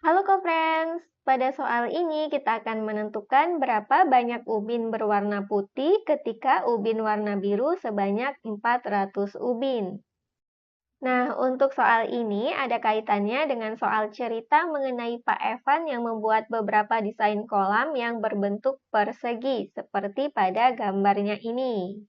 Halo co-friends, pada soal ini kita akan menentukan berapa banyak ubin berwarna putih ketika ubin warna biru sebanyak 400 ubin. Nah, untuk soal ini ada kaitannya dengan soal cerita mengenai Pak Evan yang membuat beberapa desain kolam yang berbentuk persegi, seperti pada gambarnya ini.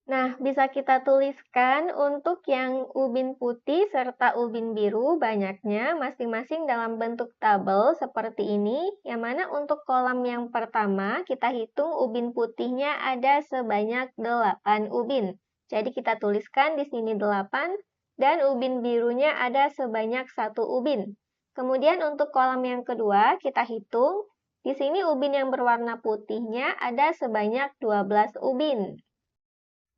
Nah, bisa kita tuliskan untuk yang ubin putih serta ubin biru banyaknya masing-masing dalam bentuk tabel seperti ini, yang mana untuk kolam yang pertama kita hitung ubin putihnya ada sebanyak 8 ubin. Jadi kita tuliskan di sini 8 dan ubin birunya ada sebanyak 1 ubin. Kemudian untuk kolam yang kedua kita hitung, di sini ubin yang berwarna putihnya ada sebanyak 12 ubin.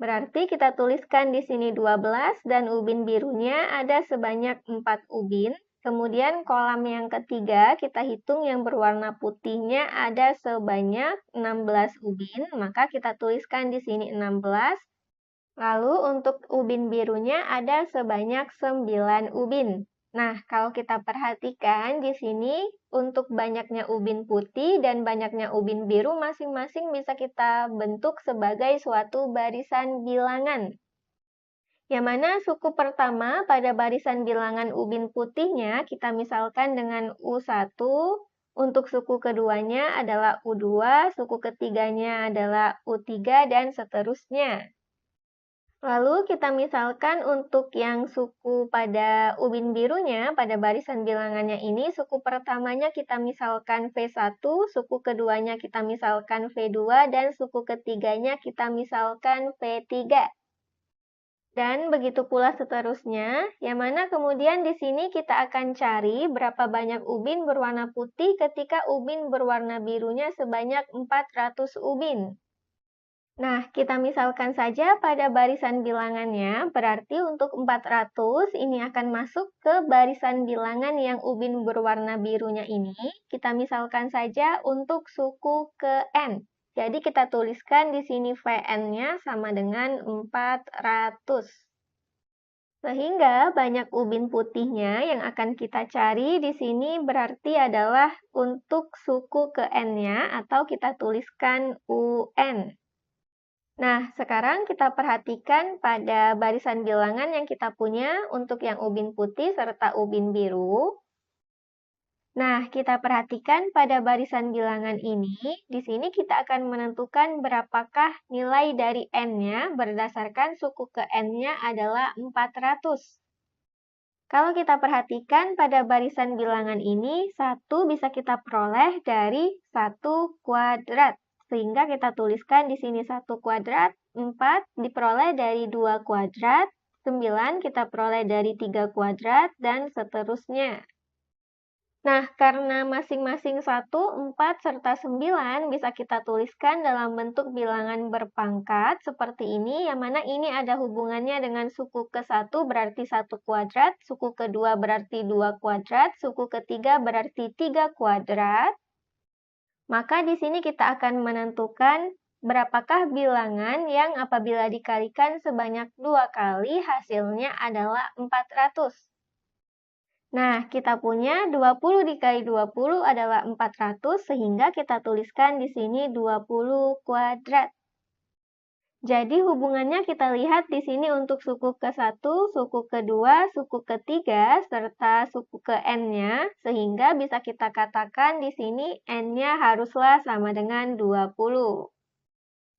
Berarti kita tuliskan di sini 12 dan ubin birunya ada sebanyak 4 ubin. Kemudian kolam yang ketiga kita hitung yang berwarna putihnya ada sebanyak 16 ubin, maka kita tuliskan di sini 16. Lalu untuk ubin birunya ada sebanyak 9 ubin. Nah, kalau kita perhatikan di sini untuk banyaknya ubin putih dan banyaknya ubin biru masing-masing bisa kita bentuk sebagai suatu barisan bilangan. Yang mana suku pertama pada barisan bilangan ubin putihnya kita misalkan dengan U1, untuk suku keduanya adalah U2, suku ketiganya adalah U3, dan seterusnya. Lalu kita misalkan untuk yang suku pada ubin birunya, pada barisan bilangannya ini, suku pertamanya kita misalkan V1, suku keduanya kita misalkan V2, dan suku ketiganya kita misalkan V3. Dan begitu pula seterusnya, yang mana kemudian di sini kita akan cari berapa banyak ubin berwarna putih ketika ubin berwarna birunya sebanyak 400 ubin. Nah, kita misalkan saja pada barisan bilangannya, berarti untuk 400 ini akan masuk ke barisan bilangan yang ubin berwarna birunya ini. Kita misalkan saja untuk suku ke N. Jadi kita tuliskan di sini Vn-nya sama dengan 400. Sehingga banyak ubin putihnya yang akan kita cari di sini berarti adalah untuk suku ke N-nya atau kita tuliskan UN. Nah, sekarang kita perhatikan pada barisan bilangan yang kita punya untuk yang ubin putih serta ubin biru. Nah, kita perhatikan pada barisan bilangan ini, di sini kita akan menentukan berapakah nilai dari N-nya berdasarkan suku ke N-nya adalah 400. Kalau kita perhatikan pada barisan bilangan ini, 1 bisa kita peroleh dari 1 kuadrat. Sehingga kita tuliskan di sini 1 kuadrat, 4 diperoleh dari 2 kuadrat, 9 kita peroleh dari 3 kuadrat, dan seterusnya. Nah, karena masing-masing 1, 4, serta 9 bisa kita tuliskan dalam bentuk bilangan berpangkat seperti ini, yang mana ini ada hubungannya dengan suku ke-1 berarti 1 kuadrat, suku kedua berarti 2 kuadrat, suku ketiga berarti 3 kuadrat. Maka di sini kita akan menentukan berapakah bilangan yang apabila dikalikan sebanyak 2 kali hasilnya adalah 400. Nah, kita punya 20 dikali 20 adalah 400, sehingga kita tuliskan di sini 20 kuadrat. Jadi hubungannya kita lihat di sini untuk suku ke-1, suku kedua, suku ketiga, serta suku ke N-nya, sehingga bisa kita katakan di sini N-nya haruslah sama dengan 20.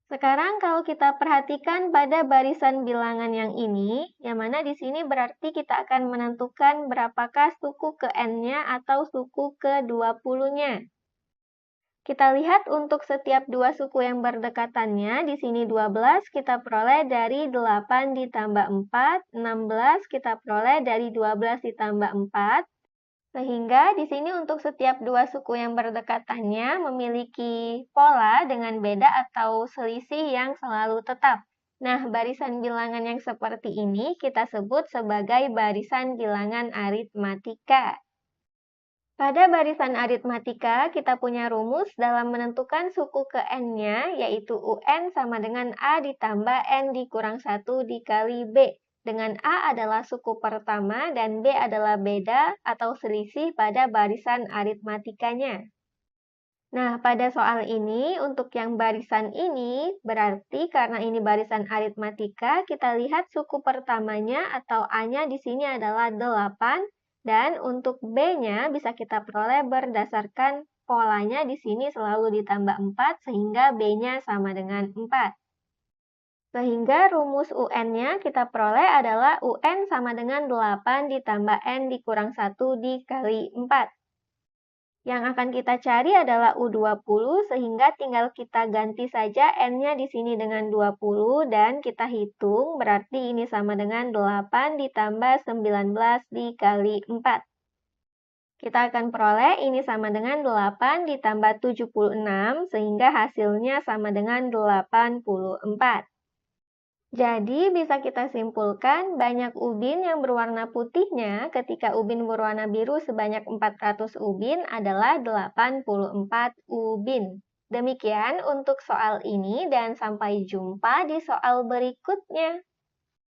Sekarang kalau kita perhatikan pada barisan bilangan yang ini, yang mana di sini berarti kita akan menentukan berapakah suku ke N-nya atau suku ke 20-nya. Kita lihat untuk setiap dua suku yang berdekatannya, di sini 12 kita peroleh dari 8 ditambah 4, 16 kita peroleh dari 12 ditambah 4, sehingga di sini untuk setiap dua suku yang berdekatannya memiliki pola dengan beda atau selisih yang selalu tetap. Nah, barisan bilangan yang seperti ini kita sebut sebagai barisan bilangan aritmatika. Pada barisan aritmatika, kita punya rumus dalam menentukan suku ke N-nya, yaitu UN sama dengan A ditambah N dikurang 1 dikali B. dengan A adalah suku pertama dan B adalah beda atau selisih pada barisan aritmatikanya. Nah, pada soal ini, untuk yang barisan ini, berarti karena ini barisan aritmatika, kita lihat suku pertamanya atau A-nya di sini adalah 8, dan untuk B-nya bisa kita peroleh berdasarkan polanya di sini selalu ditambah 4, sehingga B-nya sama dengan 4. Sehingga rumus UN-nya kita peroleh adalah UN sama dengan 8 ditambah N dikurang 1 dikali 4. Yang akan kita cari adalah U20, sehingga tinggal kita ganti saja N-nya di sini dengan 20, dan kita hitung, berarti ini sama dengan 8 ditambah 19 dikali 4. Kita akan peroleh ini sama dengan 8 ditambah 76, sehingga hasilnya sama dengan 84. Jadi, bisa kita simpulkan banyak ubin yang berwarna putihnya ketika ubin berwarna biru sebanyak 400 ubin adalah 84 ubin. Demikian untuk soal ini dan sampai jumpa di soal berikutnya.